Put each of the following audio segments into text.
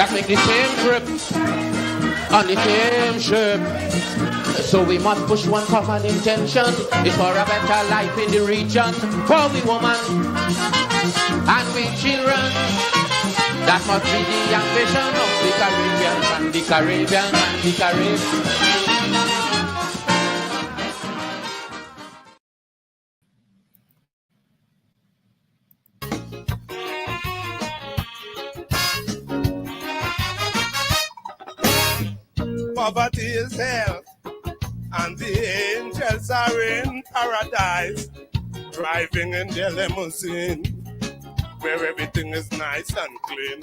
that make the same grip on the same ship. So we must push one common intention. It's for a better life in the region. For we women and we children. That must be the ambition of the Caribbean and the Caribbean and the Caribbean. Poverty is hell, and the angels are in paradise, driving in their limousine, where everything is nice and clean.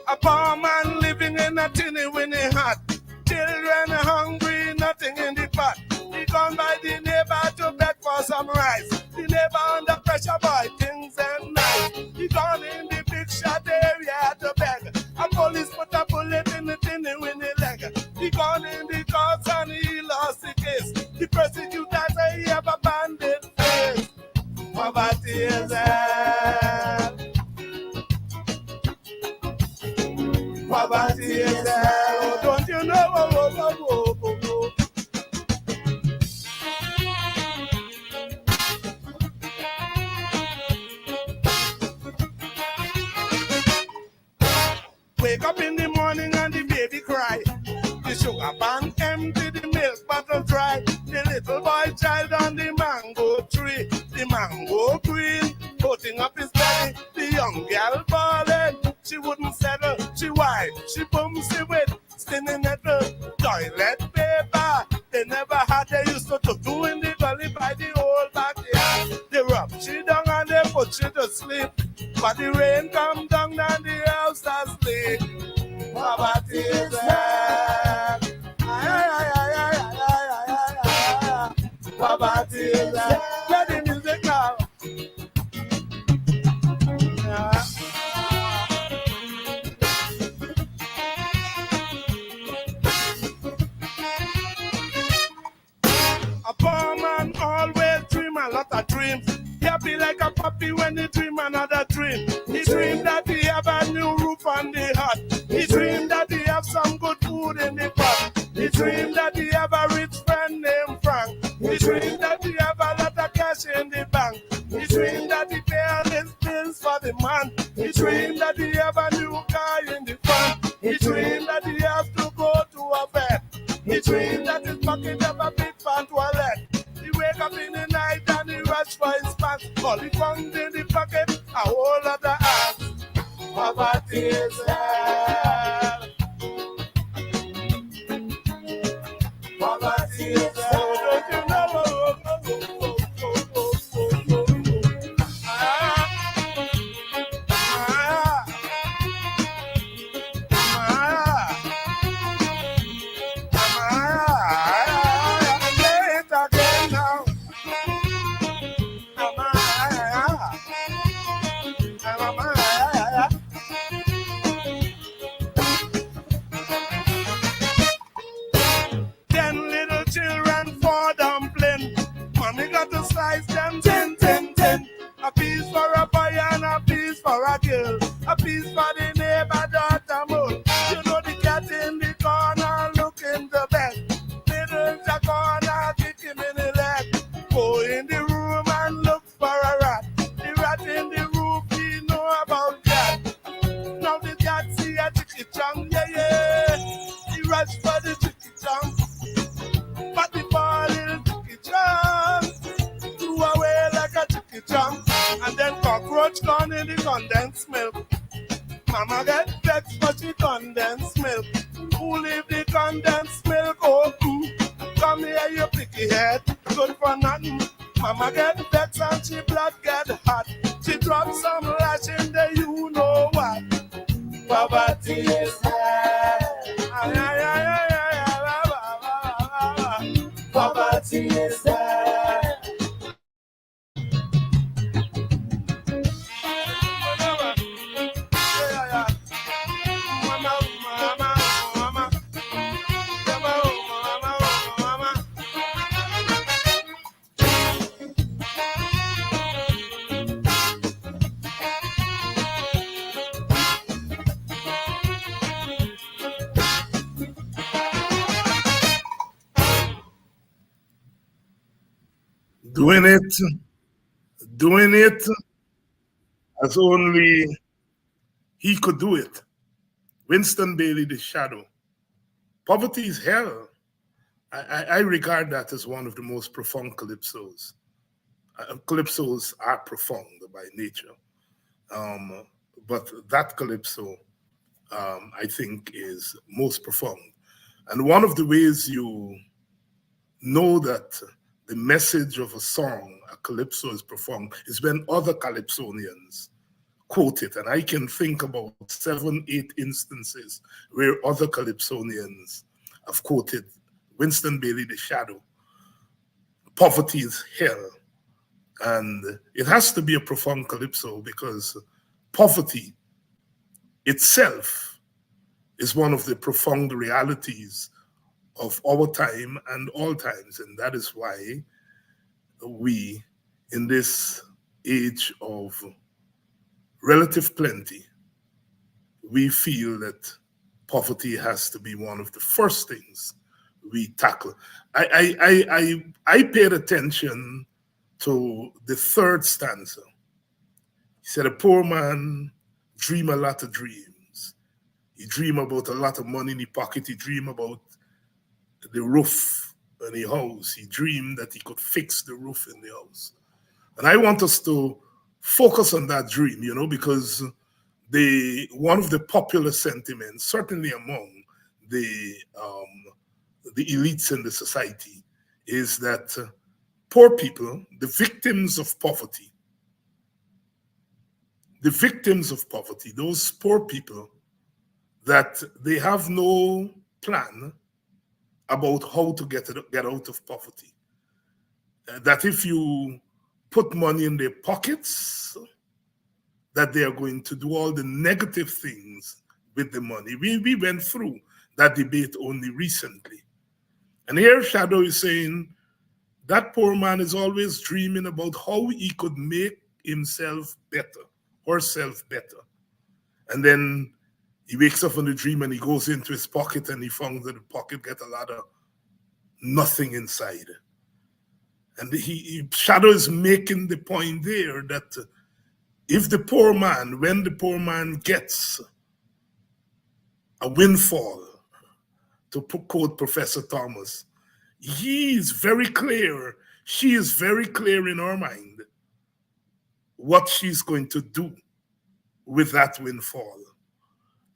A poor man living in a tinny-winny hut, children hungry, nothing in the pot. He gone by the neighbor to beg for some rice. The neighbor under pressure, boy, things ain't nice. He gone in the big shot area to beg. A police put a bullet in the tinny-winny leg. He gone in the courts and he lost the case. The prosecutor say he have a bandit face. Poverty is hell. Poverty is hell. Oh, don't you know? Wake up in the morning and the baby cry. The sugar pan empty, the milk bottle dry. The little boy child on the mango tree. The mango queen putting up his belly. The young girl bawling, she wouldn't settle. She whine, she bumsy with stinning nettle. Toilet paper, they never had. They used to do in the gully by the old backyard. They rub she down and they put she to sleep. But the rain come down and the house asleep. Poverty is hell. Poverty is hell. Let the music now. A poor man always dream a lot of dreams. Happy like a puppy when he dream another dream. He dream that he have a new roof on the hut. He dream that he have some good food in the pot. He dream that he have a rich friend named Frank. He dream that he have a lot of cash in the bank. He dream that he pay all his bills for the month. He dream that he have a new car in the front. He dream that he have to go to a vet. He dream that his pocket have a big fat wallet. He wake up in the night and he rush for his pants. All he found in the pocket, a whole lot of ass. Poverty is hell. Poverty is hell. Don't you know? A piece for a boy and a piece for a girl. A piece for the neighbor daughter moon. You know the cat in the corner looking the best. Little Jack corner kick him in the leg. Go in the room and look for a rat. The rat in the roof, he know about that. Now the cat see a chicky chong, yeah, yeah. He rush for the chicky chong. But the poor little chicky chong threw away like a chicky chong. And then cockroach gone in the condensed milk. Mama get vexed for she condensed milk. Who leave the condensed milk open? Come here, you picky head, good for nothing. Mama get vexed and she blood get hot. She dropped some lash in the you know what. Poverty is hell. Poverty is hell. doing it as only he could do it. Winston Bailey, The Shadow. Poverty is hell. I regard that as one of the most profound calypsos. Calypsos are profound by nature. But that calypso, I think, is most profound. And one of the ways you know that the message of a song, a calypso, is profound is when other calypsonians quote it. And I can think about 7, 8 instances where other calypsonians have quoted Winston Bailey, The Shadow. Poverty is hell. And it has to be a profound calypso because poverty itself is one of the profound realities of our time and all times. And that is why we, in this age of relative plenty, we feel that poverty has to be one of the first things we tackle. I paid attention to the third stanza. He said, a poor man dream a lot of dreams. He dream about a lot of money in his pocket. He dream about the roof in the house. He dreamed that he could fix the roof in the house. And I want us to focus on that dream, because one of the popular sentiments, certainly among the elites in the society, is that poor people, the victims of poverty, those poor people, that they have no plan about how to get out of poverty. That if you put money in their pockets, that they are going to do all the negative things with the money. We went through that debate only recently. And here Shadow is saying that poor man is always dreaming about how he could make himself better, herself better. And then he wakes up from the dream and he goes into his pocket and he finds that the pocket get a lot of nothing inside. And Shadow is making the point there that if the poor man, when the poor man gets a windfall, to quote Professor Thomas, he is very clear, she is very clear in her mind what she's going to do with that windfall.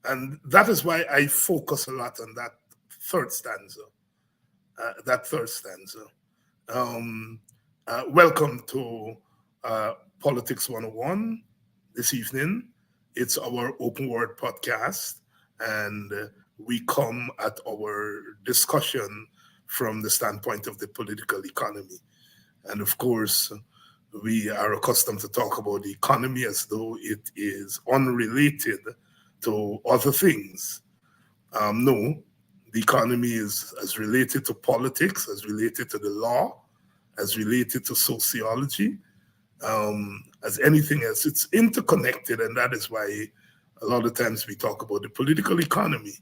And that is why I focus a lot on that third stanza. Welcome to Politics 101 this evening. It's our Open Word podcast, and we come at our discussion from the standpoint of the political economy. And of course, we are accustomed to talk about the economy as though it is unrelated to other things. No, the economy is as related to politics, as related to the law, as related to sociology, as anything else. It's interconnected, and that is why a lot of times we talk about the political economy.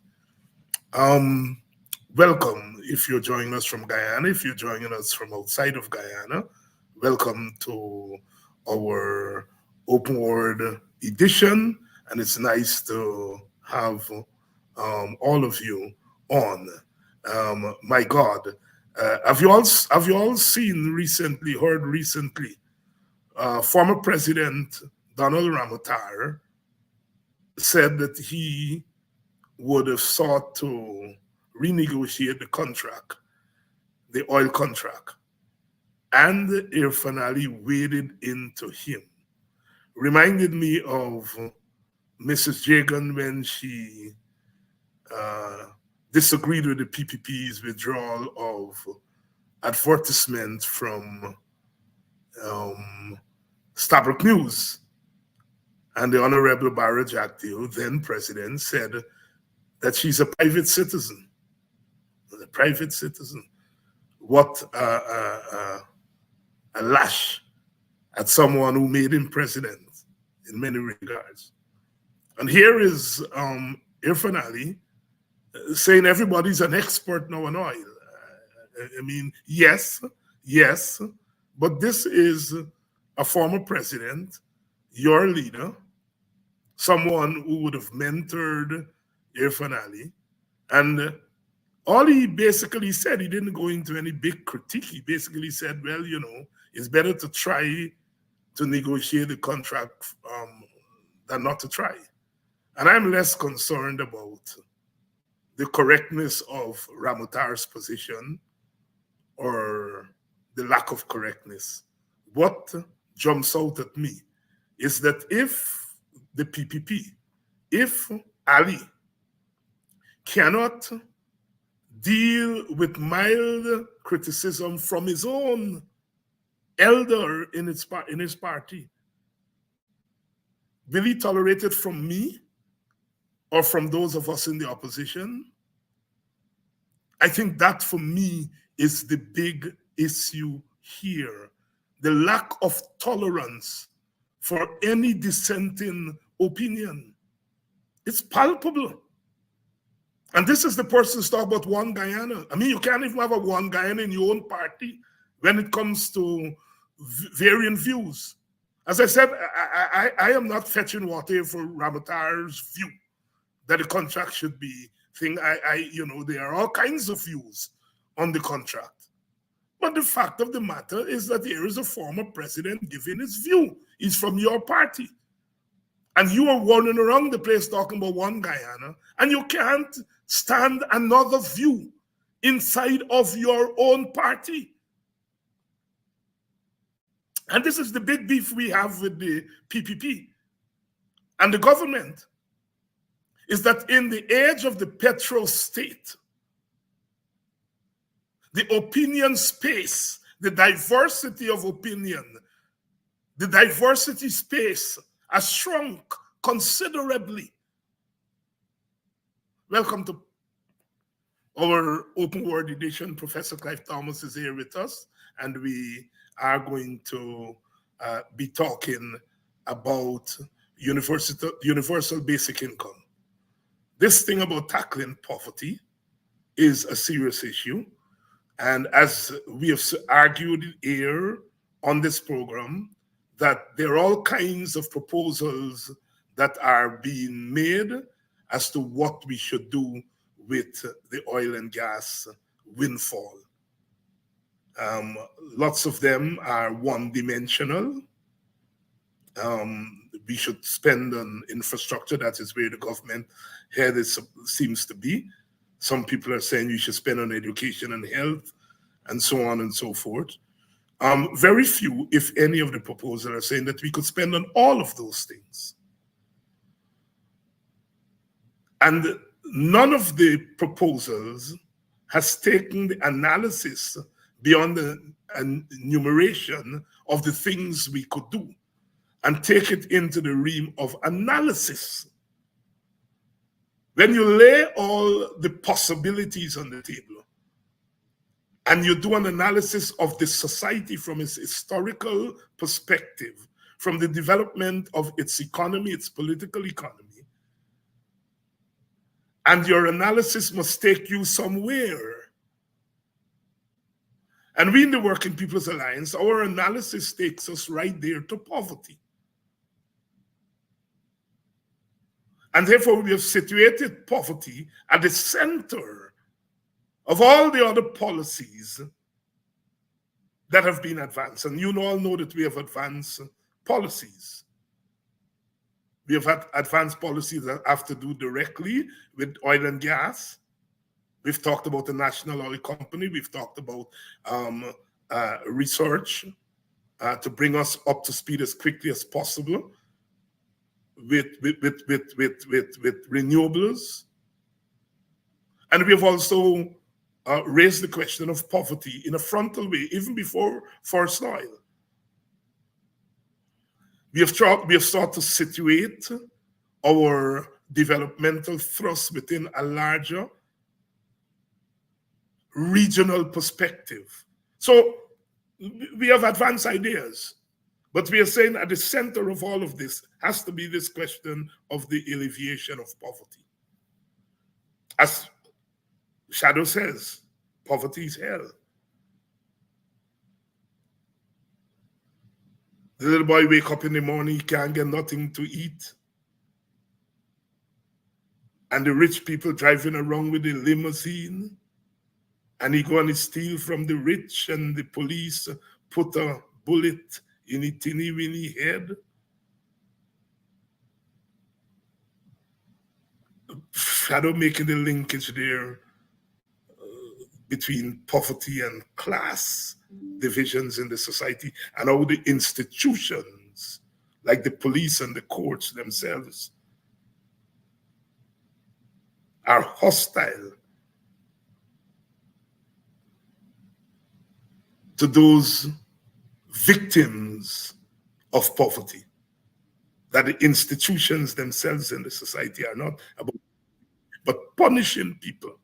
Welcome if you're joining us from Guyana. If you're joining us from outside of Guyana, welcome to our Open Word edition. And it's nice to have all of you on. My God, have you all seen recently, heard recently, former President Donald Ramotar said that he would have sought to renegotiate the contract, the oil contract, and Irfan Ali waded into him. Reminded me of Mrs. Jagan when she disagreed with the PPP's withdrawal of advertisement from Stabroek News. And the Honorable Barra Jagdeo, then president, said that she's a private citizen. A private citizen. What a lash at someone who made him president in many regards. And here is Irfan Ali saying everybody's an expert now on oil. I mean, yes, But this is a former president, your leader, someone who would have mentored Irfan Ali. And all he basically said, he didn't go into any big critique. He basically said, well, you know, it's better to try to negotiate the contract than not to try. And I'm less concerned about the correctness of Ramotar's position or the lack of correctness. What jumps out at me is that if the PPP, if Ali cannot deal with mild criticism from his own elder in his party, will he tolerate it from me or from those of us in the opposition? I think that for me is the big issue here. The lack of tolerance for any dissenting opinion. It's palpable. And this is the person who's talking about one Guyana. I mean, you can't even have a one Guyana in your own party when it comes to varying views. As I said, I am not fetching water for Ramotar's view that the contract should be thing. You know, there are all kinds of views on the contract. But the fact of the matter is that there is a former president giving his view. He's from your party. And you are running around the place talking about one Guyana, and you can't stand another view inside of your own party. And this is the big beef we have with the PPP and the government, is that in the age of the petro state, the opinion space, the diversity of opinion, the diversity space has shrunk considerably. Welcome to our Open Word edition. Professor Clive Thomas is here with us, and we are going to be talking about universal basic income. This thing about tackling poverty is a serious issue. And as we have argued here on this program, that there are all kinds of proposals that are being made as to what we should do with the oil and gas windfall. Lots of them are one-dimensional. We should spend on infrastructure. That is where the government head seems to be. Some people are saying you should spend on education and health and so on and so forth. Very few, if any, of the proposals are saying that we could spend on all of those things. And none of the proposals has taken the analysis beyond the enumeration of the things we could do and take it into the realm of analysis. When you lay all the possibilities on the table and you do an analysis of the society from its historical perspective, from the development of its economy, its political economy, and your analysis must take you somewhere. And we in the Working People's Alliance, our analysis takes us right there to poverty. And therefore, we have situated poverty at the center of all the other policies that have been advanced. And you all know that we have advanced policies. We have had advanced policies that have to do directly with oil and gas. We've talked about the National Oil Company. We've talked about research to bring us up to speed as quickly as possible with renewables. And we have also raised the question of poverty in a frontal way, even before forest oil. We have sought to situate our developmental thrust within a larger regional perspective. So we have advanced ideas, but we are saying at the center of all of this has to be this question of the alleviation of poverty. As Shadow says, poverty is hell. The little boy wake up in the morning, he can't get nothing to eat. And the rich people driving around with the limousine. And he go and steal from the rich, and the police put a bullet in a teeny weeny head. Shadow making the linkage there between poverty and class divisions in the society, and how the institutions, like the police and the courts themselves, are hostile to those victims of poverty. That the institutions themselves in the society are not about, but punishing people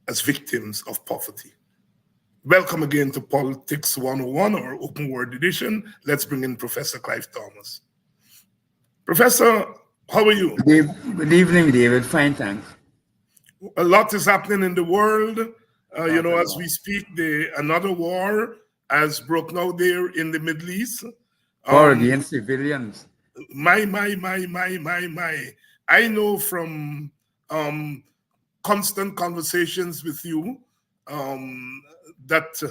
as victims of poverty. Welcome again to Politics 101, or Open Word Edition. Let's bring in Professor Clive Thomas. Professor, how are you? Good evening, David. Fine, thanks. A lot is happening in the world. As we speak, another war has broken out there in the Middle East. War against civilians. My. I know from constant conversations with you that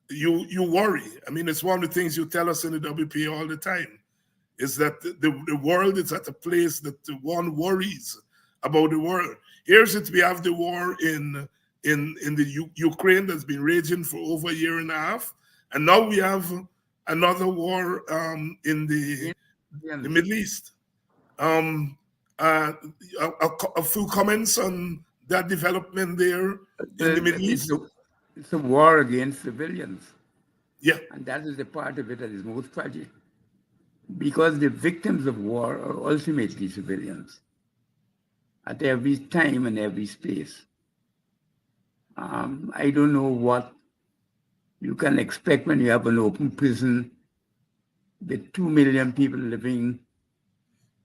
you worry. I mean, it's one of the things you tell us in the WPA all the time, is that the world is at a place that one worries about the world. Here's it, we have the war in the Ukraine that's been raging for over a year and a half, and now we have another war in the Middle East. A few comments on that development there in the Middle East. It's a war against civilians. Yeah. And that is the part of it that is most tragic, because the victims of war are ultimately civilians at every time and every space. I don't know what you can expect when you have an open prison with 2 million people living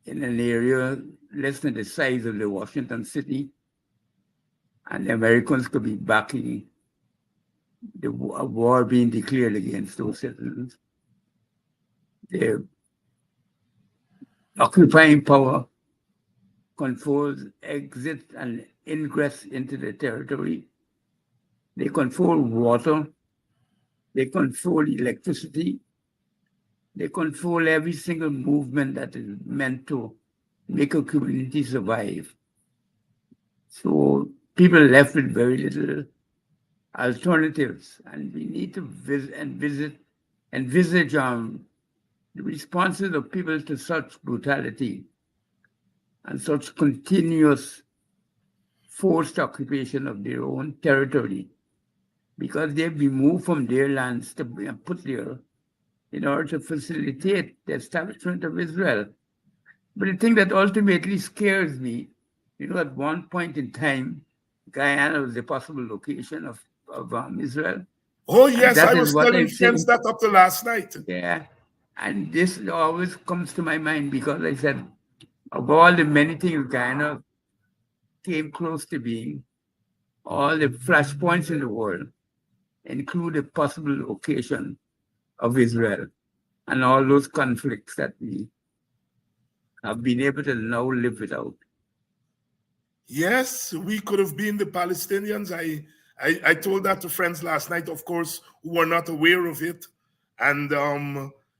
in an area less than the size of the Washington city, and the Americans could be backing the war being declared against those citizens. The occupying power controls exit and ingress into the territory. They control water. They control electricity. They control every single movement that is meant to make a community survive. So people are left with very little alternatives, and we need to envisage the responses of people to such brutality and such continuous forced occupation of their own territory, because they've been moved from their lands to be put there in order to facilitate the establishment of Israel. But the thing that ultimately scares me, at one point in time, Guyana was the possible location of Israel. Oh, yes, I was telling friends that up to last night. Yeah, and this always comes to my mind, because I said, of all the many things Guyana came close to being, all the flashpoints in the world include a possible location of Israel, and all those conflicts that we have been able to now live without. Yes, we could have been the Palestinians. I told that to friends last night, of course, who were not aware of it. And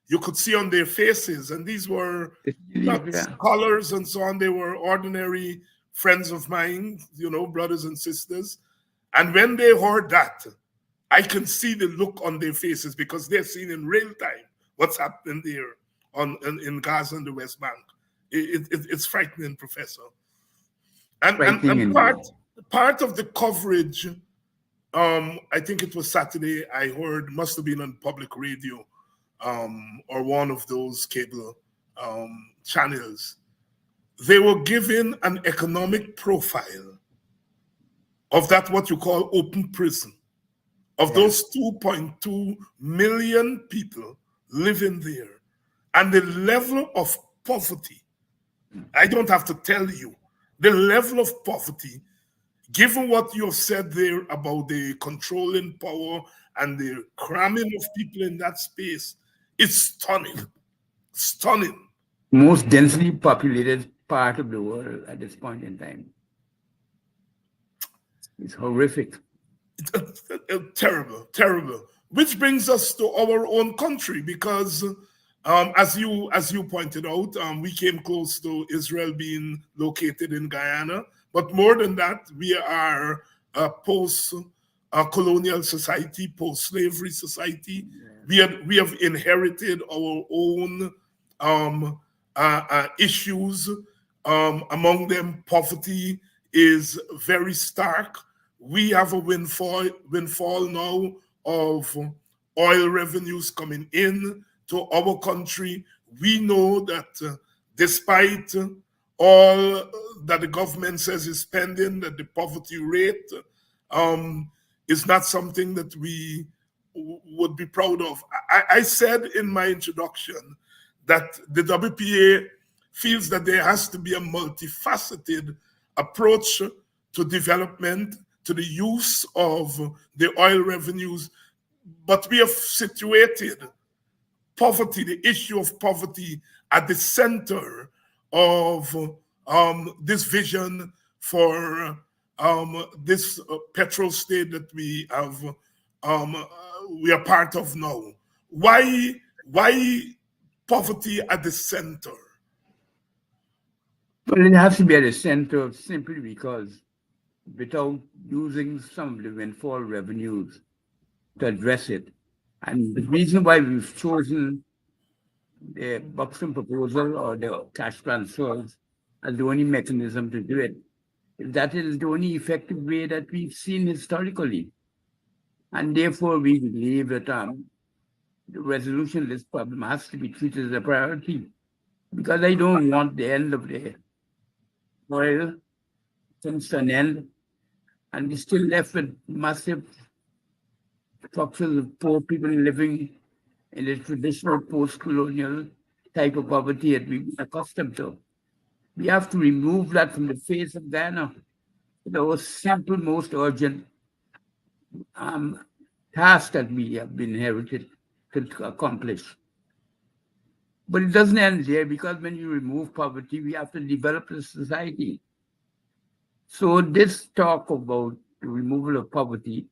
you could see on their faces, and these were not scholars and so on. They were ordinary friends of mine, brothers and sisters. And when they heard that, I can see the look on their faces, because they're seeing in real time what's happening there in Gaza and the West Bank. It's frightening, Professor. And part of the coverage, I think it was Saturday, I heard, must have been on public radio or one of those cable channels. They were given an economic profile of that, what you call open prison, of those 2.2 million people living there, and the level of poverty. I don't have to tell you the level of poverty, given what you have said there about the controlling power and the cramming of people in that space is stunning. Stunning. Most densely populated part of the world at this point in time. It's horrific. Terrible, terrible. Which brings us to our own country, because as you pointed out, we came close to Israel being located in Guyana. But more than that, we are a post-colonial society, post-slavery society. We have inherited our own issues. Among them, poverty is very stark. We have a windfall now of oil revenues coming in to our country. We know that despite all that the government says is spending, that the poverty rate is not something that we would be proud of. I said in my introduction that the WPA feels that there has to be a multifaceted approach to development, to the use of the oil revenues, but we have situated poverty, the issue of poverty, at the center of this vision for this petrol state that we are part of now. Why poverty at the center? Well, it has to be at the center simply because without using some of the windfall revenues to address it. And the reason why we've chosen the Buxton proposal or the cash transfers as the only mechanism to do it is that it is the only effective way that we've seen historically. And therefore, we believe that the resolution of this problem has to be treated as a priority, because I don't want the end of the oil comes to an end and we're still left with massive structures of poor people living in the traditional post-colonial type of poverty that we've been accustomed to. We have to remove that from the face of Ghana. It's our simple, most urgent task that we have been inherited to accomplish. But it doesn't end there, because when you remove poverty, we have to develop a society. So this talk about the removal of poverty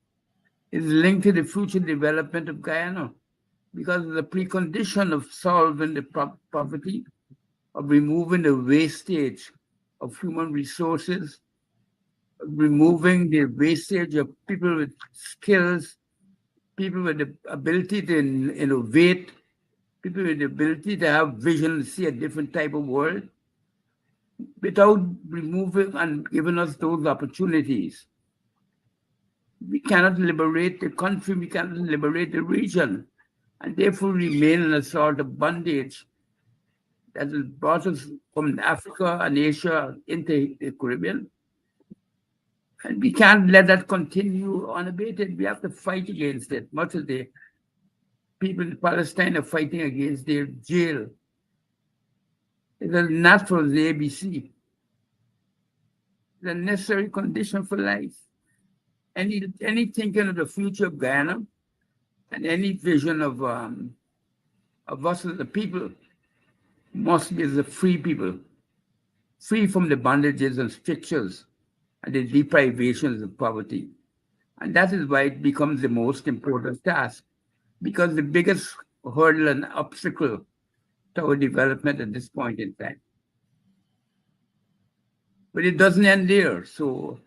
is linked to the future development of Guyana, because the precondition of solving the poverty, of removing the wastage of human resources, removing the wastage of people with skills, people with the ability to innovate, people with the ability to have vision and see a different type of world, without removing and giving us those opportunities, we cannot liberate the country, we cannot liberate the region, and therefore remain in a sort of bondage that has brought us from Africa and Asia into the Caribbean. And we can't let that continue unabated. We have to fight against it, much as the people in Palestine are fighting against their jail. It's a natural ABC. It's a necessary condition for life. Any thinking of the future of Guyana and any vision of us as a people must be as a free people, free from the bondages and strictures and the deprivations of poverty. And that is why it becomes the most important task, because the biggest hurdle and obstacle to our development at this point in time. But it doesn't end there. So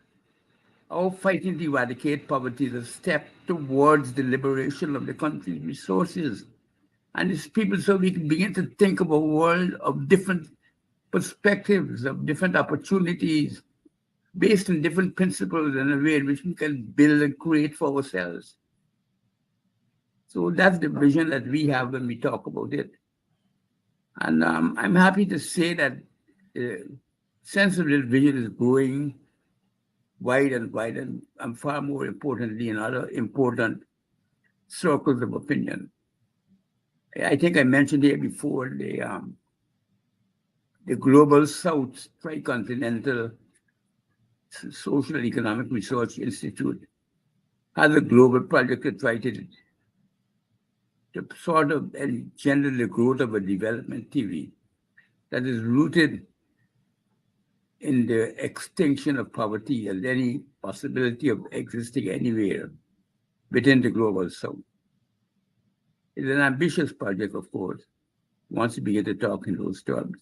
our fighting to eradicate poverty is a step towards the liberation of the country's resources and its people, so we can begin to think of a world of different perspectives, of different opportunities, based on different principles and a way in which we can build and create for ourselves. So that's the vision that we have when we talk about it. And I'm happy to say that the sense of this vision is growing wide and wide, and far more importantly in other important circles of opinion. I think I mentioned here before the Global South Tricontinental Social and Economic Research Institute has a global project to try to sort of engender the growth of a development theory that is rooted in the extinction of poverty as any possibility of existing anywhere within the global south. It's an ambitious project, of course, once you begin to talk in those terms.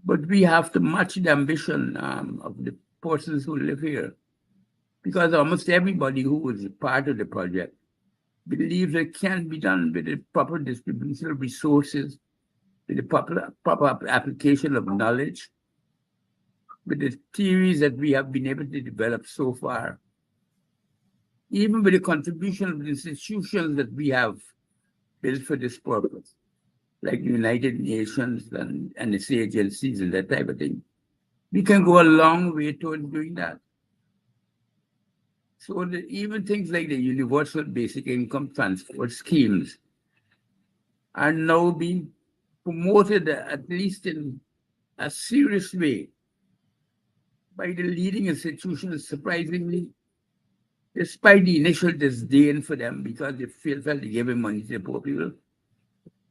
But we have to match the ambition of the persons who live here, because almost everybody who is part of the project believes it can be done with the proper distribution of resources, with the proper application of knowledge, with the theories that we have been able to develop so far, even with the contribution of the institutions that we have built for this purpose, like the United Nations and its agencies and that type of thing. We can go a long way towards doing that. So even things like the universal basic income transfer schemes are now being promoted, at least in a serious way, by the leading institutions, surprisingly, despite the initial disdain for them because they felt like giving money to the poor people.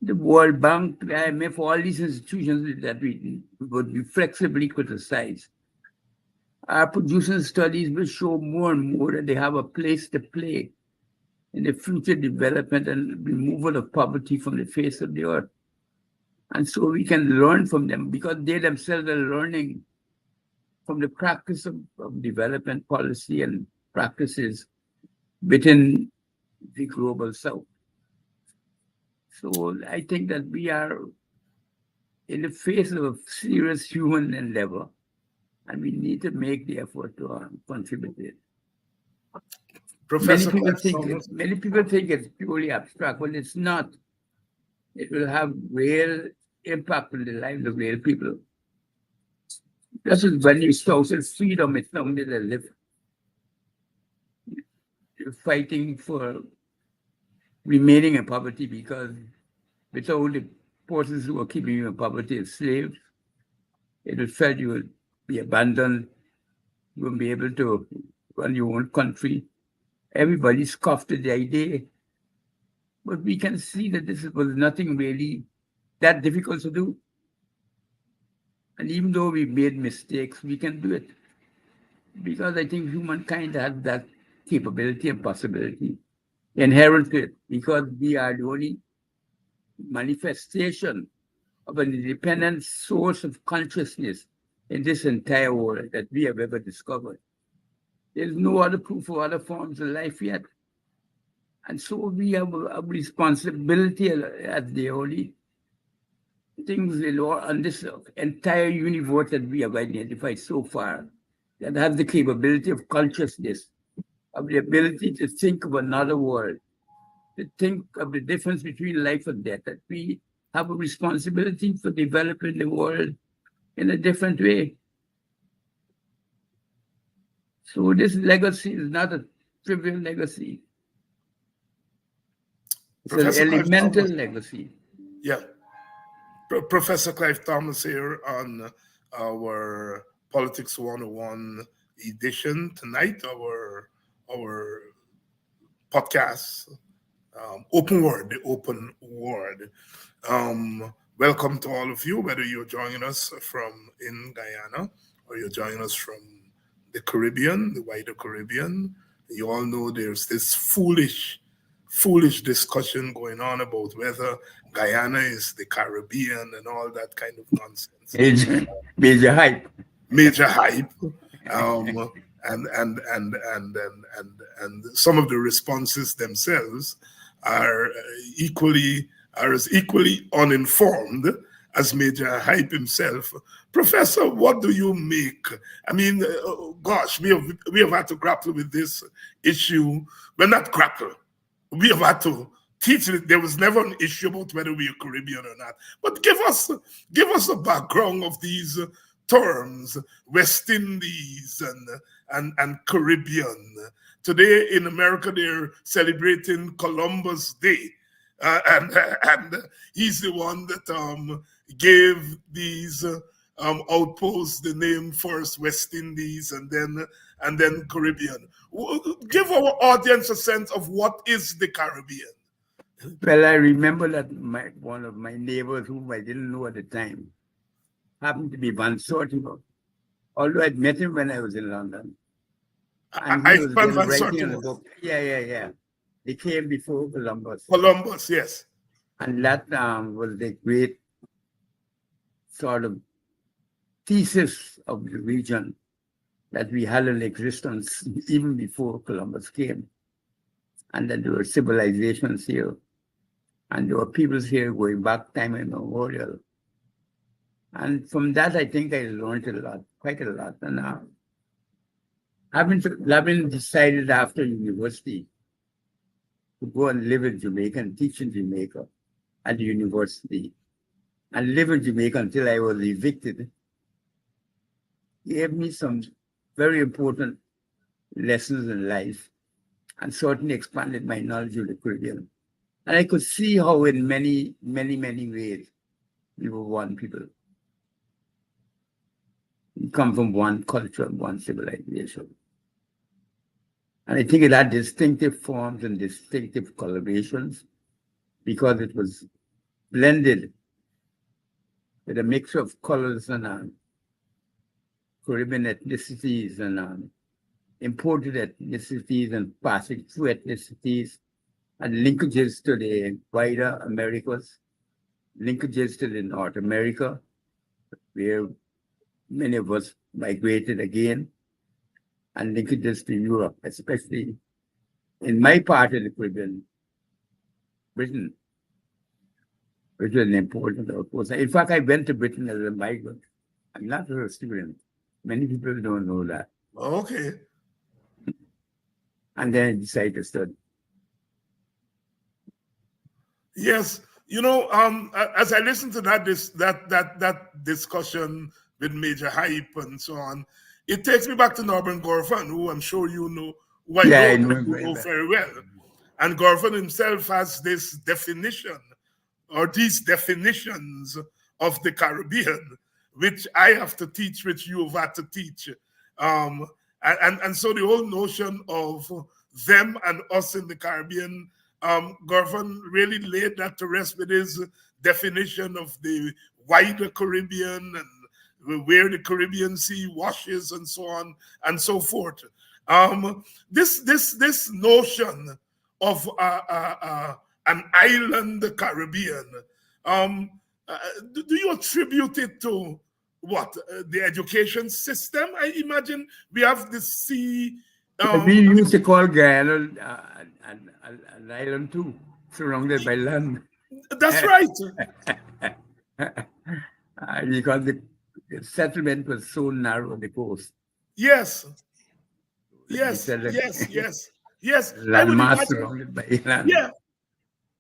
The World Bank, the IMF, all these institutions that we would be flexibly criticized are producing studies which show more and more that they have a place to play in the future development and removal of poverty from the face of the earth. And so we can learn from them because they themselves are learning from the practice of development policy and practices within the global south. So I think that we are in the face of a serious human endeavor, and we need to make the effort to contribute to it. Professor, Many people think it's purely abstract. Well, it's not. It will have real impact on the lives of real people. This is when you social freedom, it's not only the live. You're fighting for remaining in poverty because without the forces who are keeping you in poverty as slaves, it will felt you will be abandoned. You won't be able to run your own country. Everybody scoffed at the idea. But we can see that this was nothing really that difficult to do. And even though we made mistakes, we can do it. Because I think humankind has that capability and possibility inherent to it, because we are the only manifestation of an independent source of consciousness in this entire world that we have ever discovered. There's no other proof of other forms of life yet. And so we have a responsibility as the only things on this entire universe that we have identified so far that have the capability of consciousness, of the ability to think of another world, to think of the difference between life and death, that we have a responsibility for developing the world in a different way. So this legacy is not a trivial legacy. It's Professor an elemental Clive legacy. Yeah. Professor Clive Thomas here on our Politics 101 edition tonight, our podcast, Open Word, the Open Word. Welcome to all of you, whether you're joining us from in Guyana or you're joining us from the Caribbean, the wider Caribbean. You all know there's this foolish discussion going on about whether Guyana is the Caribbean and all that kind of nonsense. Major hype. Major hype. And some of the responses themselves are as equally uninformed as Major Hype himself. Professor, what do you make? I mean, gosh, we have had to grapple with this issue. Well, not grapple. We have had to teach it. There was never an issue about whether we are Caribbean or not. But give us a background of these terms, West Indies and Caribbean. Today in America, they're celebrating Columbus Day. And he's the one that gave these outposts, the name first West Indies and then Caribbean. Give our audience a sense of what is the Caribbean. Well, I remember that one of my neighbors, whom I didn't know at the time, happened to be Van Sortimer, although I'd met him when I was in London. And he was then writing in the book. Yeah. He came before Columbus. Columbus, yes. And that was the great sort of thesis of the region, that we had an existence even before Columbus came. And that there were civilizations here. And there were peoples here going back time immemorial. And from that, I think I learned a lot, quite a lot. And having decided after university to go and live in Jamaica and teach in Jamaica at the university, and live in Jamaica until I was evicted, gave me some very important lessons in life and certainly expanded my knowledge of the Caribbean. And I could see how in many, many, many ways we were one people. We come from one culture, one civilization. And I think it had distinctive forms and distinctive colorations because it was blended with a mix of colors and Caribbean ethnicities and imported ethnicities and passing through ethnicities and linkages to the wider Americas, linkages to the North America, where many of us migrated again, and linkages to Europe, especially in my part of the Caribbean, Britain, which was an important outpost. In fact, I went to Britain as a migrant. I'm not a student. Many people don't know that. Okay. And then I decided to study. Yes, as I listened to that discussion with Major Hype and so on, it takes me back to Norman Gorfan, who I'm sure you know, who I know very well. And Gorfan himself has this definition, or these definitions of the Caribbean, which I have to teach, which you have had to teach. And so the whole notion of them and us in the Caribbean, Gorfan really laid that to rest with his definition of the wider Caribbean and where the Caribbean Sea washes and so on and so forth. This notion of an island Caribbean, do you attribute it to what, the education system? I imagine we have the sea. We used to call Guyana an island too, surrounded by land. That's right. Because the settlement was so narrow on the coast. Yes. Landmass surrounded by land. Yeah.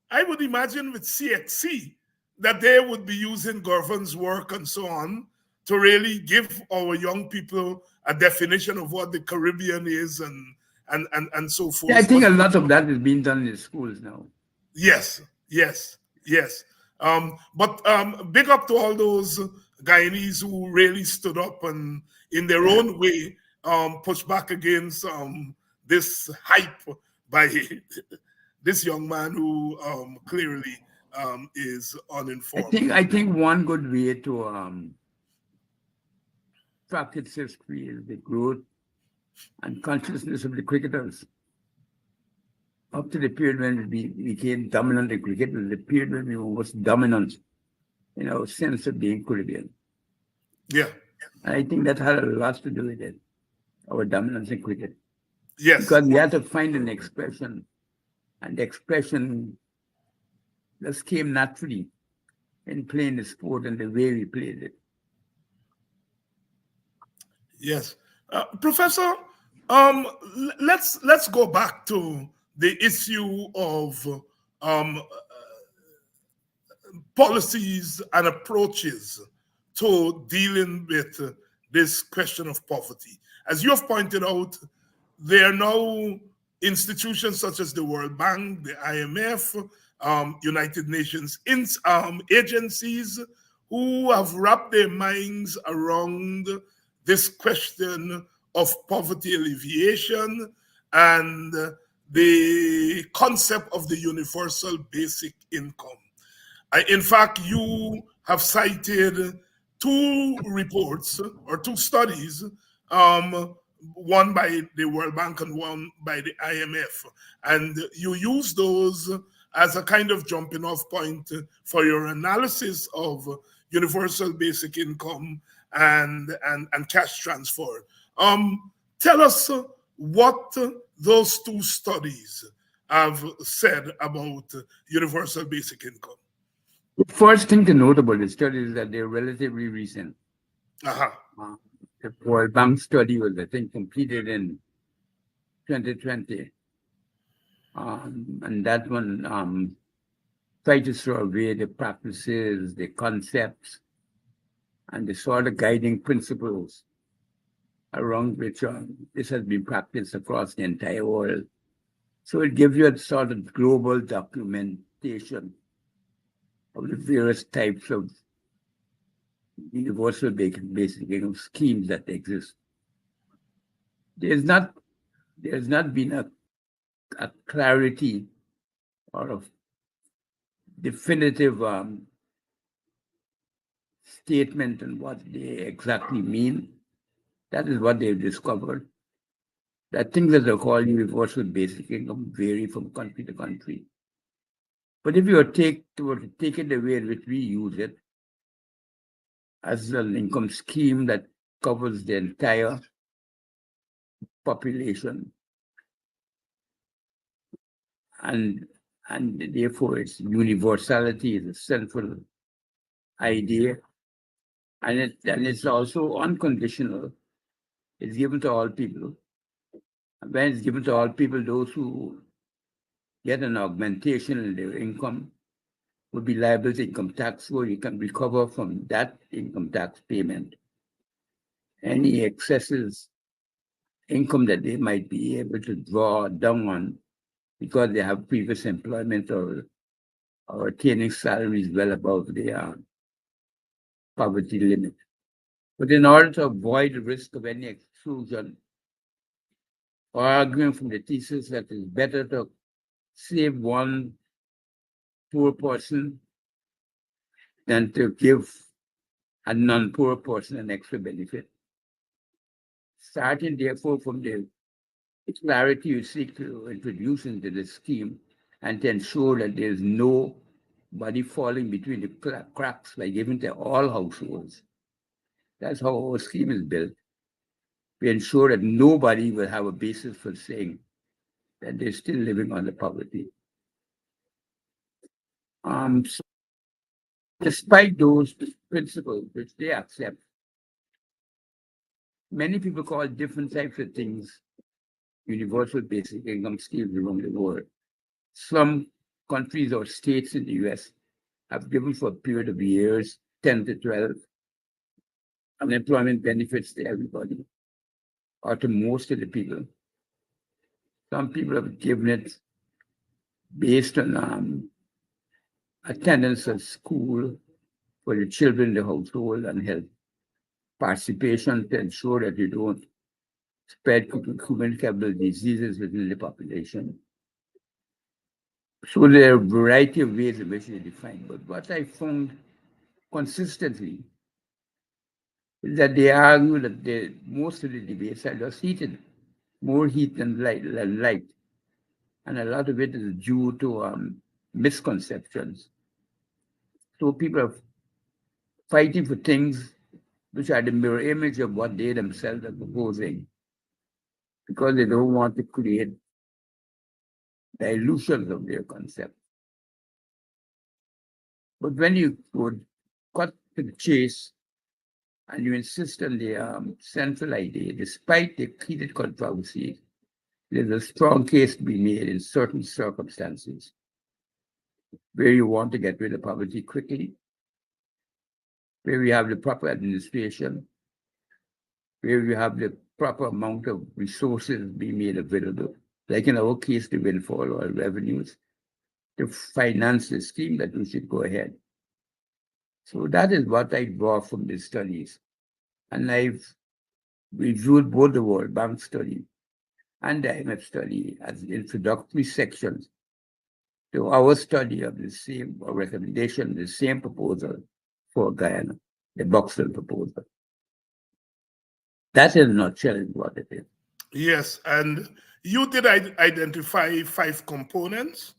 I would imagine with CXC that they would be using Gorfan's work and so on to really give our young people a definition of what the Caribbean is and so forth. Yeah, I think a lot of that is being done in schools now. Yes. But big up to all those Guyanese who really stood up and in their own way pushed back against this hype by this young man who clearly is uninformed. I think one good way to practice history is the growth and consciousness of the cricketers. Up to the period when we became dominant in cricket, was the period when we were most dominant in our sense of being Caribbean. Yeah. And I think that had a lot to do with it, our dominance in cricket. Yes. Because we had to find an expression, and the expression just came naturally in playing the sport and the way we played it. Yes. Professor, let's go back to the issue of policies and approaches to dealing with this question of poverty. As you have pointed out, there are now institutions such as the World Bank, the IMF, United Nations agencies who have wrapped their minds around this question of poverty alleviation and the concept of the universal basic income. In fact, you have cited two reports or two studies, one by the World Bank and one by the IMF. And you use those as a kind of jumping off point for your analysis of universal basic income and cash transfer. Tell us what those two studies have said about universal basic income. The first thing to note about the study is that they're relatively recent. Uh-huh. The World Bank study was, I think, completed in 2020. And that one tried to survey the practices, the concepts, and the sort of guiding principles around which this has been practiced across the entire world. So it gives you a sort of global documentation of the various types of universal basic income schemes that exist. There's not been a clarity or a definitive statement on what they exactly mean. That is what they've discovered. That things that are called universal basic income vary from country to country. But if you were to take it the way in which we use it, as an income scheme that covers the entire population, and therefore its universality is a central idea, and it's also unconditional. It's given to all people. And when it's given to all people, those who get an augmentation in their income will be liable to income tax, where you can recover from that income tax payment any excesses income that they might be able to draw down on because they have previous employment or attaining salaries well above their poverty limit. But in order to avoid the risk of any exclusion, or arguing from the thesis that it's better to save one poor person than to give a non-poor person an extra benefit. Starting therefore from the clarity you seek to introduce into the scheme and to ensure that there's nobody falling between the cracks by giving to all households. That's how our scheme is built. We ensure that nobody will have a basis for saying that they're still living under poverty. So despite those principles which they accept, many people call different types of things universal basic income schemes around the world. Some countries or states in the US have given for a period of years 10 to 12 unemployment benefits to everybody or to most of the people. Some people have given it based on attendance at school for the children in the household and health participation to ensure that you don't spread communicable diseases within the population. So there are a variety of ways in which they define. But what I found consistently is that they argue that most of the debates are just heated, more heat than light. And a lot of it is due to misconceptions. So people are fighting for things which are the mirror image of what they themselves are proposing, because they don't want to create dilutions of their concept. But when you would cut to the chase and you insist on the central idea, despite the heated controversy, there's a strong case to be made in certain circumstances where you want to get rid of poverty quickly, where you have the proper administration, where you have the proper amount of resources being made available, like in our case, the windfall oil revenues, to finance the scheme, that we should go ahead. So that is what I draw from the studies. And I've reviewed both the World Bank study and the IMF study as introductory sections to our study of the same recommendation, the same proposal for Guyana, the Buxton proposal. That in a nutshell is what it is. Yes, and you did identify 5 components.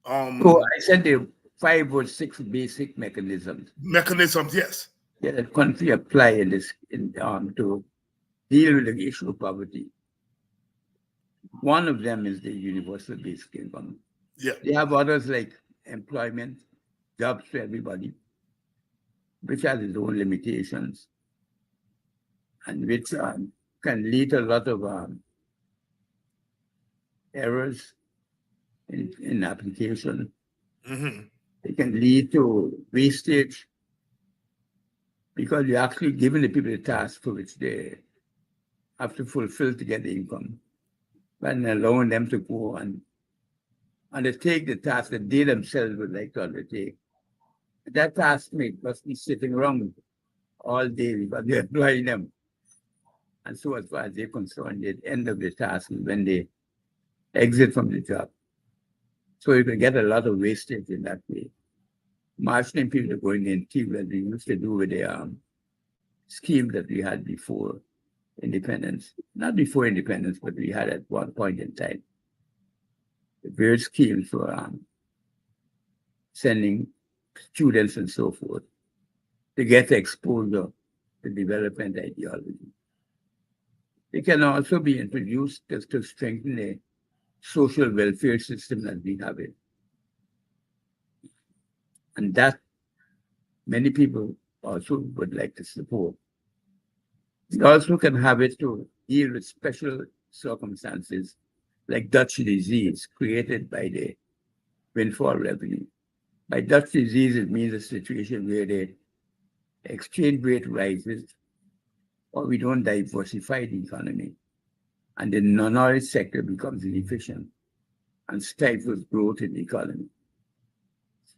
So I said there are 5 or 6 basic mechanisms. Mechanisms, yes. Yeah, that country apply in this to deal with the issue of poverty. One of them is the universal basic income. Yeah. They have others like employment, jobs for everybody, which has its own limitations, and which can lead to a lot of errors in application. Mm-hmm. It can lead to wastage because you're actually giving the people a task for which they have to fulfill to get the income, and allowing them to go and undertake the task that they themselves would like to undertake. That task must be sitting around all day because they're employing them. And so as far as they're concerned, the end of the task is when they exit from the job. So you can get a lot of wastage in that way. Marshalling people to go in and keep as we used to do with the scheme that we had before independence. Not before independence, but we had at one point in time. The various schemes for sending students and so forth to get exposure to development ideology. It can also be introduced just to strengthen the social welfare system that we have it. And that many people also would like to support. We also can have it to deal with special circumstances like Dutch disease created by the windfall revenue. By Dutch disease, it means a situation where the exchange rate rises or we don't diversify the economy and the non-oil sector becomes inefficient and stifles growth in the economy.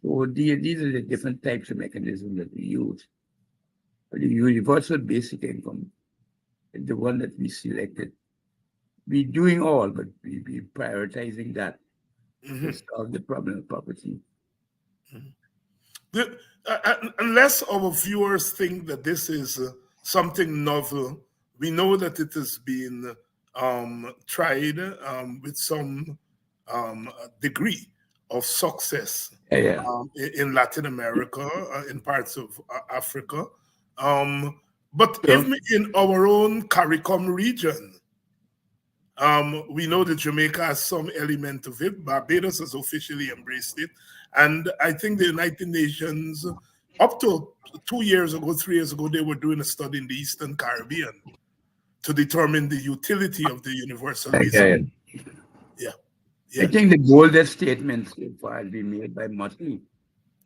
So these are the different types of mechanisms that we use. But the universal basic income is the one that we selected. We're doing all, but we're prioritizing that to solve the problem of poverty. Unless our viewers think that this is something novel, we know that it has been tried with some degree of success in Latin America, in parts of Africa. But even in our own CARICOM region, we know that Jamaica has some element of it. Barbados has officially embraced it. And I think the United Nations, up to 2 years ago, 3 years ago, they were doing a study in the Eastern Caribbean to determine the utility of the universal basic. Yeah. I think the boldest statement so far has been made by Motley.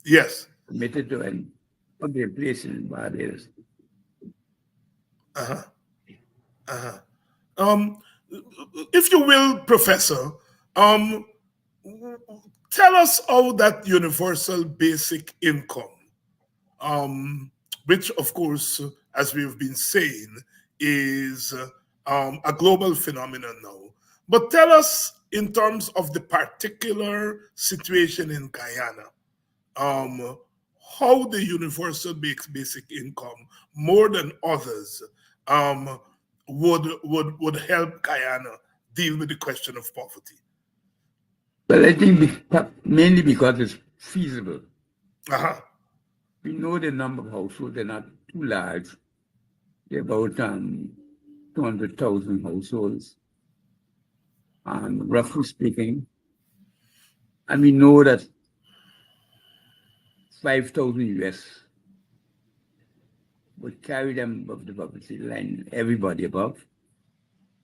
Yes. Committed to and put their place in Barbados. If you will, Professor, tell us how that universal basic income, which of course, as we've been saying, is a global phenomenon now. But tell us in terms of the particular situation in Guyana, how the universal basic income, more than others, would help Guyana deal with the question of poverty. Well, I think mainly because it's feasible. We know the number of households, they're not too large. They're about 200,000 households, roughly speaking. And we know that 5,000 US would carry them above the poverty line, everybody above.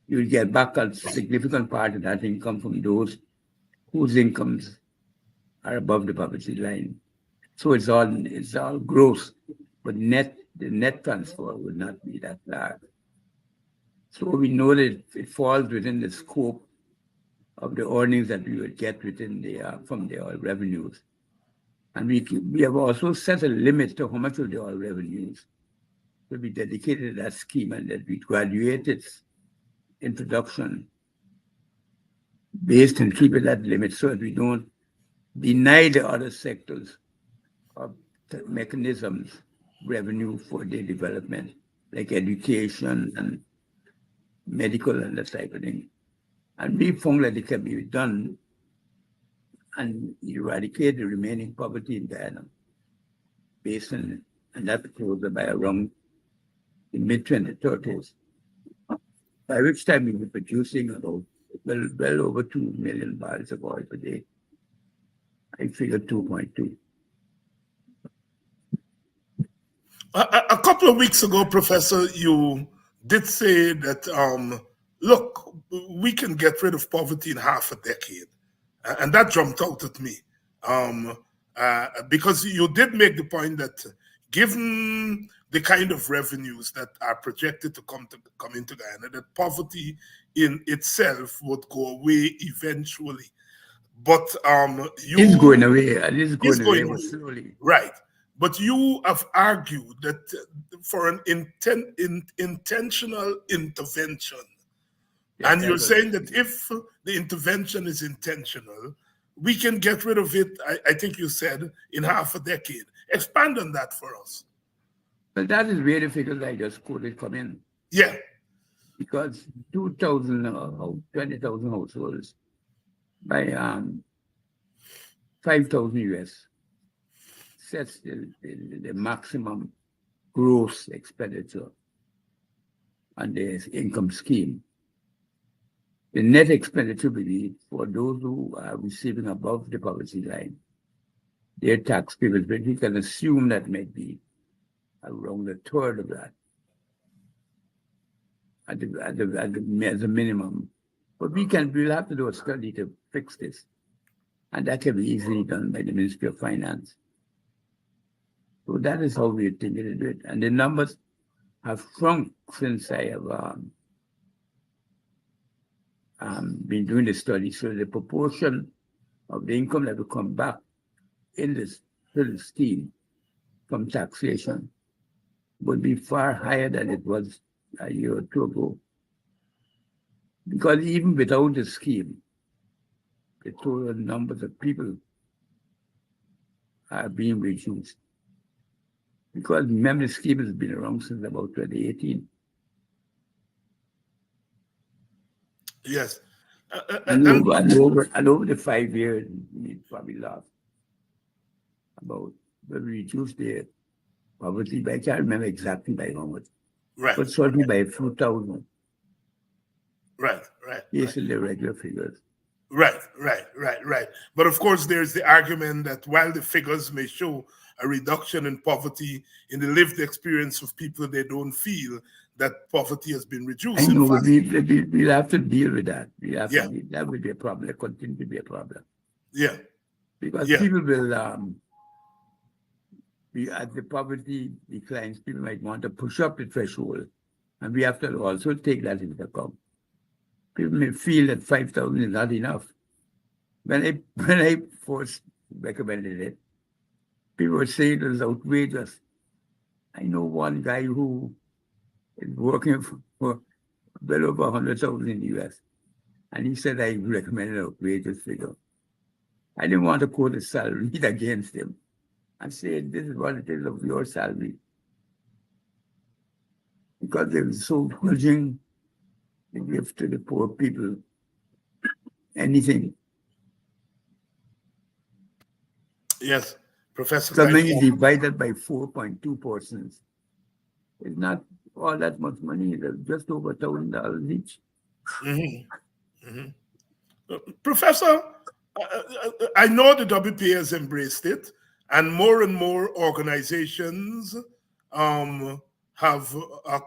You will get back a significant part of that income from those whose incomes are above the poverty line. So it's all gross, but the net transfer would not be that large. So we know that it falls within the scope of the earnings that we would get within from the oil revenues. And we have also set a limit to how much of the oil revenues will be dedicated to that scheme, and that we graduate its introduction based on keeping that limit so that we don't deny the other sectors of mechanisms, revenue for their development, like education and medical and that type of thing. And we found that it can be done and eradicate the remaining poverty in Guyana based on and that proposal by around the mid-2030s, by which time we'll be producing about well over 2 million barrels of oil per day. I figure 2.2. A couple of weeks ago, Professor, you did say that, look, we can get rid of poverty in half a decade. And that jumped out at me. Because you did make the point that given the kind of revenues that are projected to come into Guyana, that poverty in itself would go away eventually. But it's going away. It is going away slowly. Right. But you have argued that for an intentional intervention, yes, and you're saying that if the intervention is intentional, we can get rid of it, I think you said, in half a decade. Expand on that for us. But that is where the figures I just quoted come in. Yeah. Because 20,000 or 20,000 households by 5,000 US sets the maximum gross expenditure on the income scheme. The net expenditure will be for those who are receiving above the poverty line, their tax payments, but we can assume that might be around a third of that as a minimum. But we'll have to do a study to fix this. And that can be easily done by the Ministry of Finance. So that is how we're thinking to do it. And the numbers have shrunk since I have been doing the study. So the proportion of the income that will come back in this scheme from taxation would be far higher than it was a year or two ago. Because even without the scheme, the total numbers of people are being reduced. Because remember, the scheme has been around since about 2018. Yes. And over the 5 years, we probably lost about, we reduced the poverty by, I can't remember exactly by how much, right, but certainly by a few thousand. Right. Based on the regular figures. Right. But of course, there's the argument that while the figures may show a reduction in poverty, in the lived experience of people, they don't feel that poverty has been reduced. I know, but we'll have to deal with that. That will be a problem. It continue to be a problem. Yeah. Because people will, as the poverty declines, people might want to push up the threshold. And we have to also take that into account. People may feel that 5,000 is not enough. When I first recommended it, people were saying it was outrageous. I know one guy who is working for well over 100,000 in the US, and he said I recommended an outrageous figure. I didn't want to quote his salary against him. I said, this is what it is of your salary. Because they were so grudging to give to the poor people anything. Yes, Professor. So when you divide that by 4.2 persons, it's not all that much money. It's just over $1,000 each. Professor, I know the WPA has embraced it, and more organizations have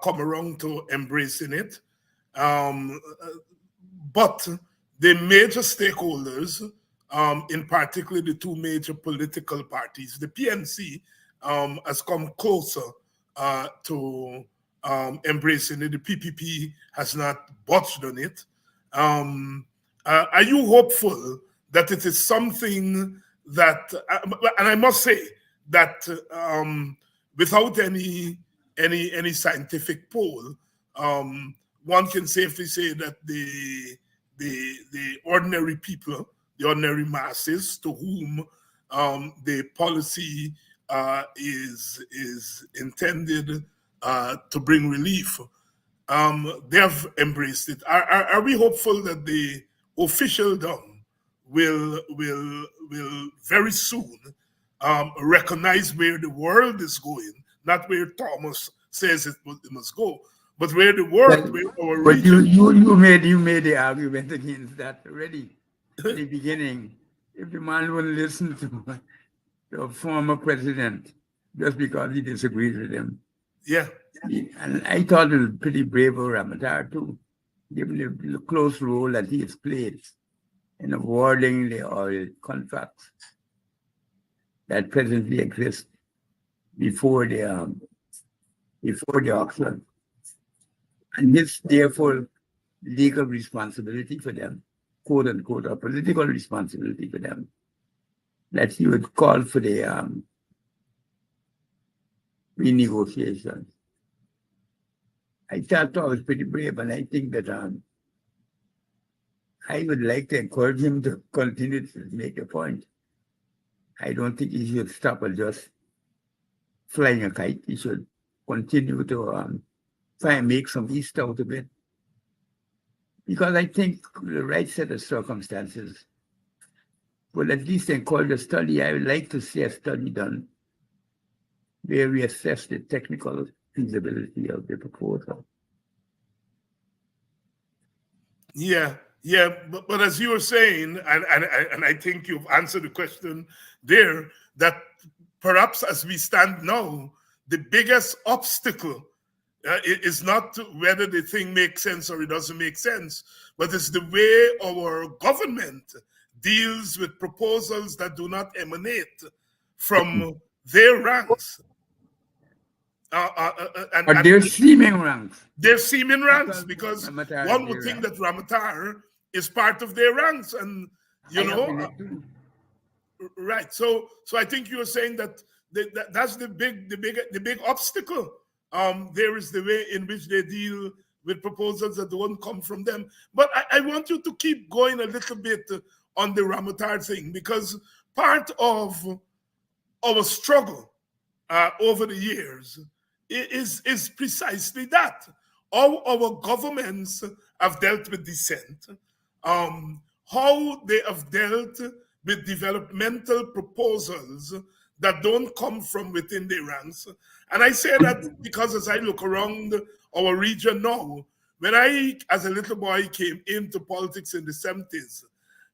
come around to embracing it. But the major stakeholders, in particular the two major political parties, the PNC has come closer to embracing it. The PPP has not budged on it. Are you hopeful that it is something that, and I must say that without any scientific poll, one can safely say that the ordinary people, the ordinary masses, to whom the policy is intended to bring relief, they have embraced it. Are we hopeful that the officialdom will very soon recognize where the world is going, not where Thomas says it must go, but where the world, where our but region. you made the argument against that already in the beginning. If the man wouldn't listen to the former president just because he disagreed with him. Yeah. And I thought it was pretty brave of Ramatar too, given the close role that he has played in awarding the oil contracts that presently exist before the auction, and his therefore legal responsibility for them, quote unquote, or political responsibility for them, that he would call for the renegotiation. I thought that was pretty brave, and I think that I would like to encourage him to continue to make a point. I don't think he should stop at just flying a kite. He should continue to try and make some east out of it. Because I think the right set of circumstances will at least encourage a study. I would like to see a study done where we assess the technical feasibility of the proposal. Yeah, but as you were saying, and I think you've answered the question there, that perhaps as we stand now, the biggest obstacle is not whether the thing makes sense or it doesn't make sense, but it's the way our government deals with proposals that do not emanate from their ranks. But they're seeming ranks. They're seeming ranks because one would think that Ramatar is part of their ranks, and right. So I think you were saying that that's the big obstacle. There is the way in which they deal with proposals that don't come from them. But I want you to keep going a little bit on the Ramatar thing, because part of our struggle over the years is precisely that. How our governments have dealt with dissent, how they have dealt with developmental proposals that don't come from within their ranks. And I say that because as I look around our region now, when I, as a little boy, came into politics in the 70s,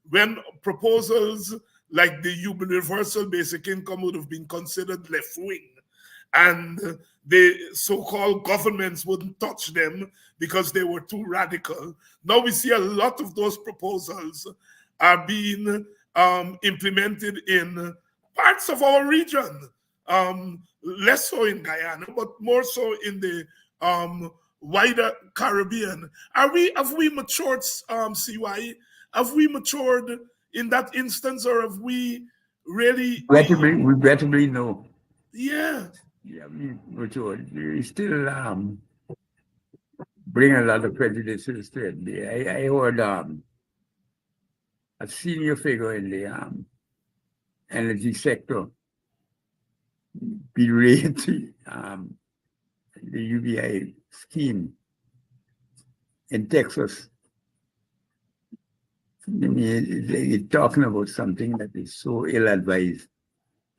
when proposals like the universal basic income would have been considered left-wing, and the so-called governments wouldn't touch them because they were too radical. Now we see a lot of those proposals are being implemented in parts of our region, less so in Guyana, but more so in the wider Caribbean. Have we matured, CY? Have we matured in that instance, or have we really? We better be no. Yeah. Yeah, we still bring a lot of prejudices to it. I heard a senior figure in the energy sector berate the UBI scheme in Texas. I mean, they're talking about something that is so ill-advised,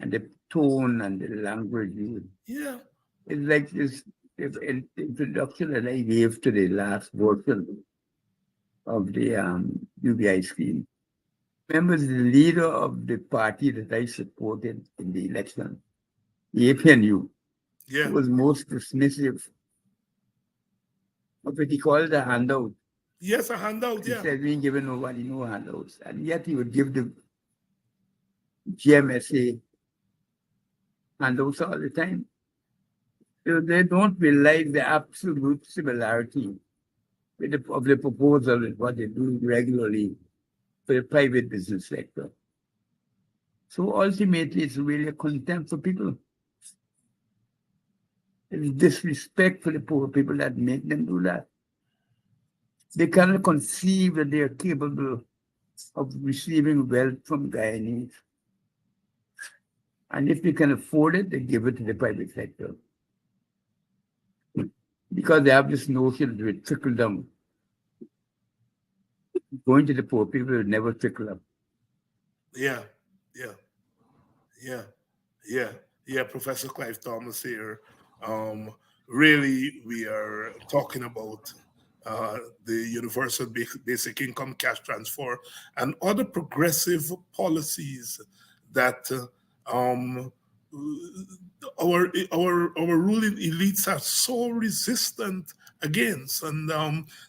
and the tone and the language used. Yeah. It's like this introduction that I gave to the last version of the UBI scheme. Remember, the leader of the party that I supported in the election, the APNU, was most dismissive of what he called a handout. Yes, a handout, He said we ain't giving nobody no handouts. And yet he would give the GMSA handouts all the time. So they don't realize the absolute similarity of the proposal with what they do regularly for the private business sector. So ultimately, it's really a contempt for people. It's disrespect for the poor people that make them do that. They cannot conceive that they are capable of receiving wealth from Guyanese. And if they can afford it, they give it to the private sector. Because they have this notion that it trickle down. Going to the poor people will never trickle up. Yeah. Professor Clive Thomas here. Really, we are talking about the universal basic income, cash transfer, and other progressive policies that our ruling elites are so resistant against, and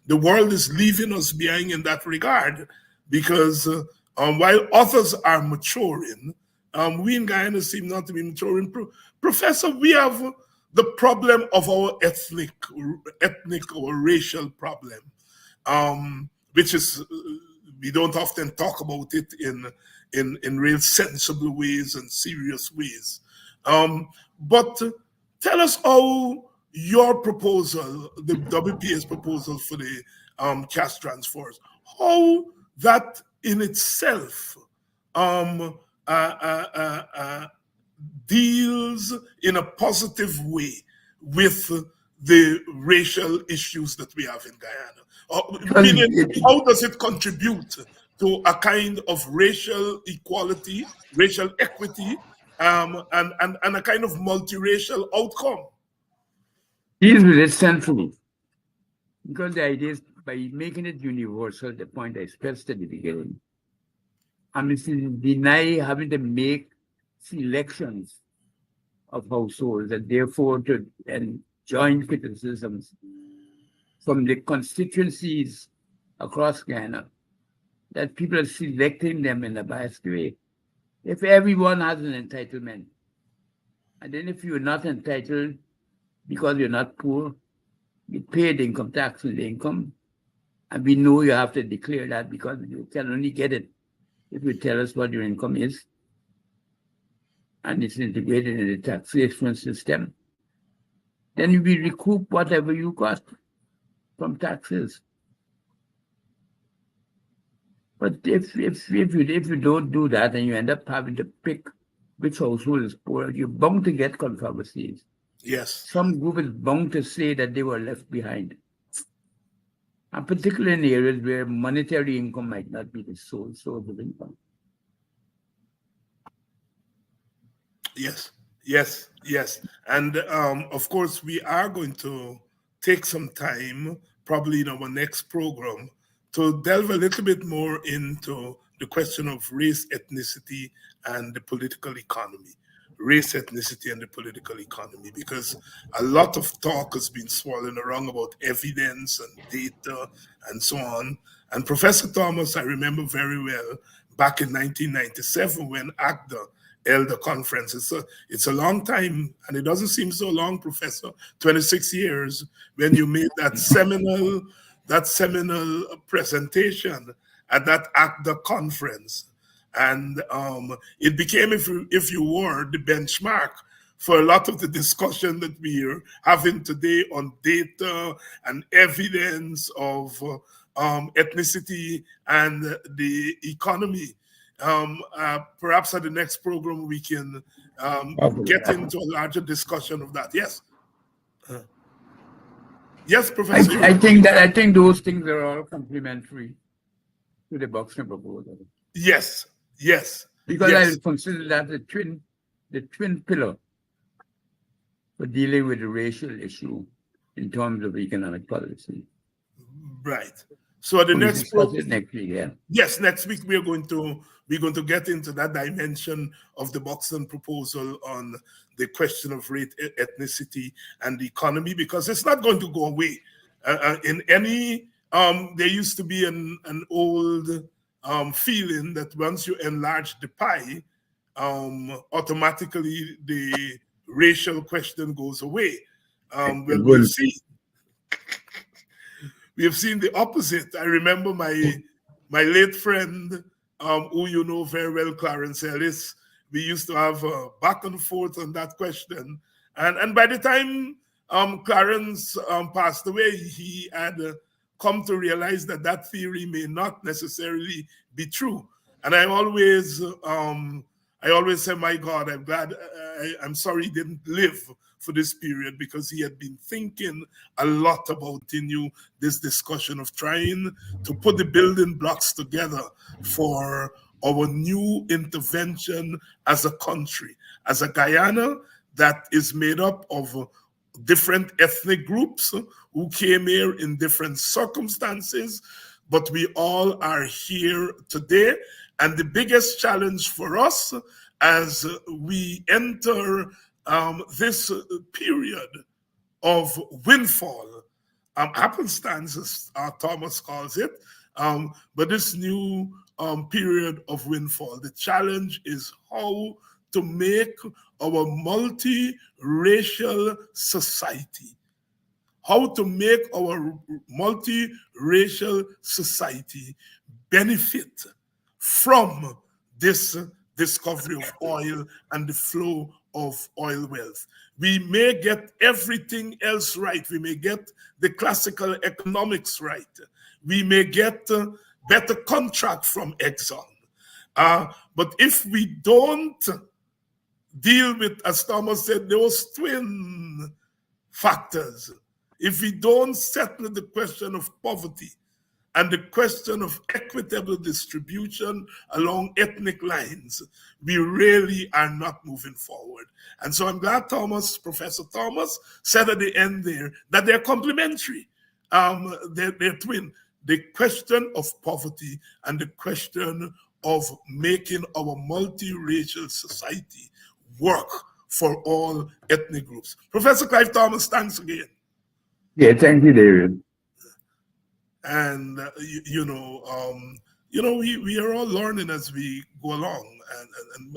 the world is leaving us behind in that regard, because while others are maturing, we in Guyana seem not to be maturing. Professor, we have the problem of our ethnic or racial problem, which is we don't often talk about it in real sensible ways and serious ways. But tell us how your proposal, the WPA's proposal for the cash transfers, how that in itself deals in a positive way with the racial issues that we have in Guyana. Meaning, how does it contribute to a kind of racial equality, racial equity, and a kind of multiracial outcome? Deals with it centrally. Because the idea is by making it universal, the point I stressed at the beginning, I mean, deny having to make selections of households and therefore to join criticisms from the constituencies across Guyana that people are selecting them in a biased way. If everyone has an entitlement, and then if you're not entitled because you're not poor, you pay the income tax on the income, and we know you have to declare that because you can only get it if you tell us what your income is, and it's integrated in the taxation system, then you will recoup whatever you got from taxes. But if you don't do that and you end up having to pick which household is poor, you're bound to get controversies. Yes. Some group is bound to say that they were left behind. And particularly in areas where monetary income might not be the sole source of income. Yes. And of course, we are going to take some time, probably in our next program, to delve a little bit more into the question of race, ethnicity, and the political economy. Race, ethnicity, and the political economy, because a lot of talk has been swirling around about evidence and data and so on. And Professor Thomas, I remember very well, back in 1997 when ACDA held a conference. It's a long time, and it doesn't seem so long, Professor, 26 years, when you made that seminal presentation at that ACDA conference. And it became, if you were, the benchmark for a lot of the discussion that we're having today on data and evidence of ethnicity and the economy. Perhaps at the next program we can get into a larger discussion of that. Yes. Yes, Professor. I think those things are all complementary to the Buxton proposal. Yes. Because I consider that the twin pillar for dealing with the racial issue in terms of economic policy. Right. So at the next program, next week, yeah. Yes, next week we're going to get into that dimension of the Buxton proposal on the question of race, ethnicity, and the economy, because it's not going to go away. In any, there used to be an old feeling that once you enlarge the pie, automatically the racial question goes away. Well, we have seen the opposite. I remember my late friend, who you know very well, Clarence Ellis, we used to have back and forth on that question. And by the time Clarence passed away, he had come to realize that that theory may not necessarily be true. And I always say, my God, I'm glad, I'm sorry he didn't live for this period, because he had been thinking a lot about this discussion of trying to put the building blocks together for our new intervention as a country, as a Guyana that is made up of different ethnic groups who came here in different circumstances, but we all are here today. And the biggest challenge for us as we enter this period of windfall, happenstance, as Thomas calls it, but this new period of windfall, the challenge is how to make our multi-racial society, how to make our multi-racial society benefit from this discovery of oil and the flow of oil wealth. We may get everything else right. We may get the classical economics right. We may get better contract from Exxon. But if we don't deal with, as Thomas said, those twin factors, if we don't settle the question of poverty and the question of equitable distribution along ethnic lines, we really are not moving forward. And so I'm glad Professor Thomas said at the end there that they're complementary. They're twin. The question of poverty and the question of making our multiracial society work for all ethnic groups. Professor Clive Thomas, thanks again. Yeah, thank you, David. And we are all learning as we go along,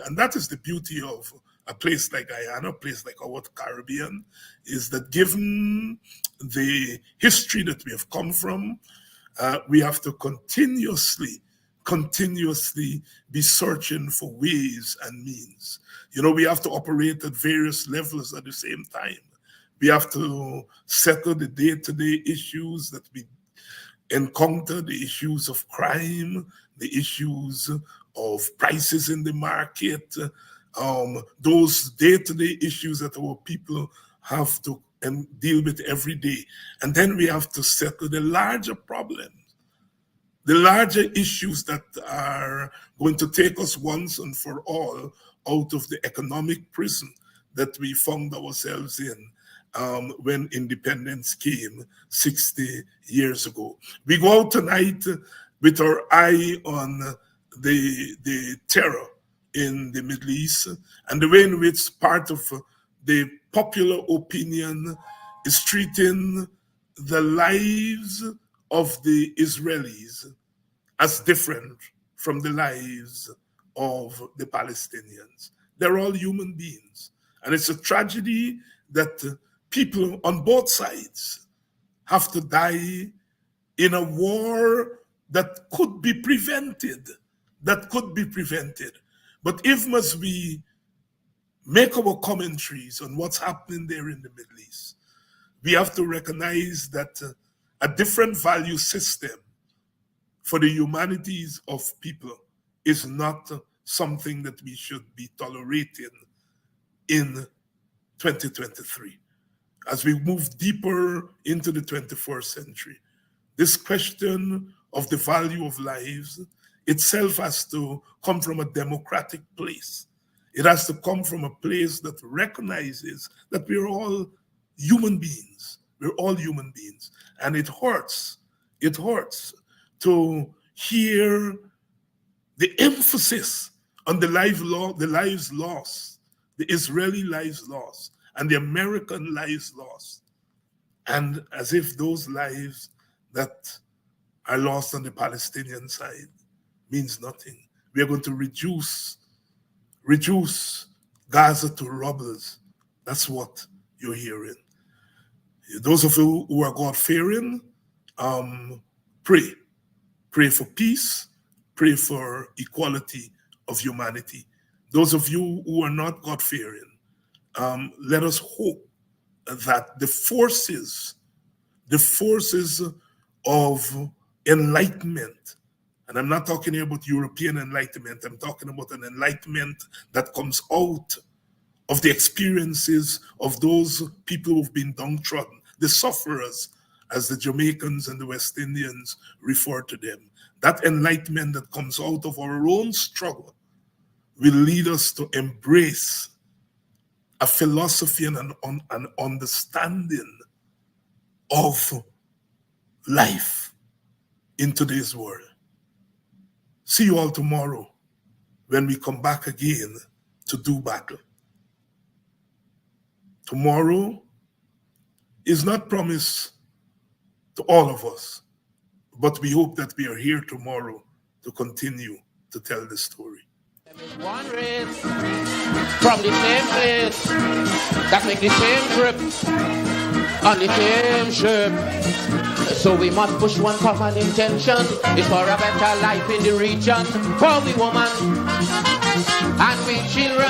and that is the beauty of a place like Guyana, a place like our Caribbean, is that given the history that we have come from, we have to continuously be searching for ways and means. We have to operate at various levels at the same time. We have to settle the day-to-day issues that we encounter, the issues of crime, the issues of prices in the market, those day-to-day issues that our people have to deal with every day. And then we have to settle the larger problems, the larger issues that are going to take us once and for all out of the economic prison that we found ourselves in when independence came 60 years ago. We go out tonight with our eye on the terror in the Middle East and the way in which part of the popular opinion is treating the lives of the Israelis as different from the lives of the Palestinians. They're all human beings. And it's a tragedy that people on both sides have to die in a war that could be prevented. But even as we make our commentaries on what's happening there in the Middle East, we have to recognize that a different value system for the humanities of people is not something that we should be tolerating in 2023. As we move deeper into the 21st century, this question of the value of lives itself has to come from a democratic place. It has to come from a place that recognizes that we're all human beings. We're all human beings. And it hurts to hear the emphasis on the lives lost, the Israeli lives lost, and the American lives lost. And as if those lives that are lost on the Palestinian side means nothing. We are going to reduce Gaza to rubbles. That's what you're hearing. Those of you who are God-fearing, pray. Pray for peace. Pray for equality of humanity. those of you who are not God-fearing, let us hope that the forces of enlightenment, and I'm not talking here about European enlightenment, I'm talking about an enlightenment that comes out of the experiences of those people who've been downtrodden, the sufferers, as the Jamaicans and the West Indians refer to them. That enlightenment that comes out of our own struggle will lead us to embrace a philosophy and an understanding of life in today's world. See you all tomorrow when we come back again to do battle. Tomorrow is not promised to all of us, but we hope that we are here tomorrow to continue to tell the story. One race from the same place that make the same trip on the same ship. So we must push one common intention. It's for a better life in the region, for we woman and we children.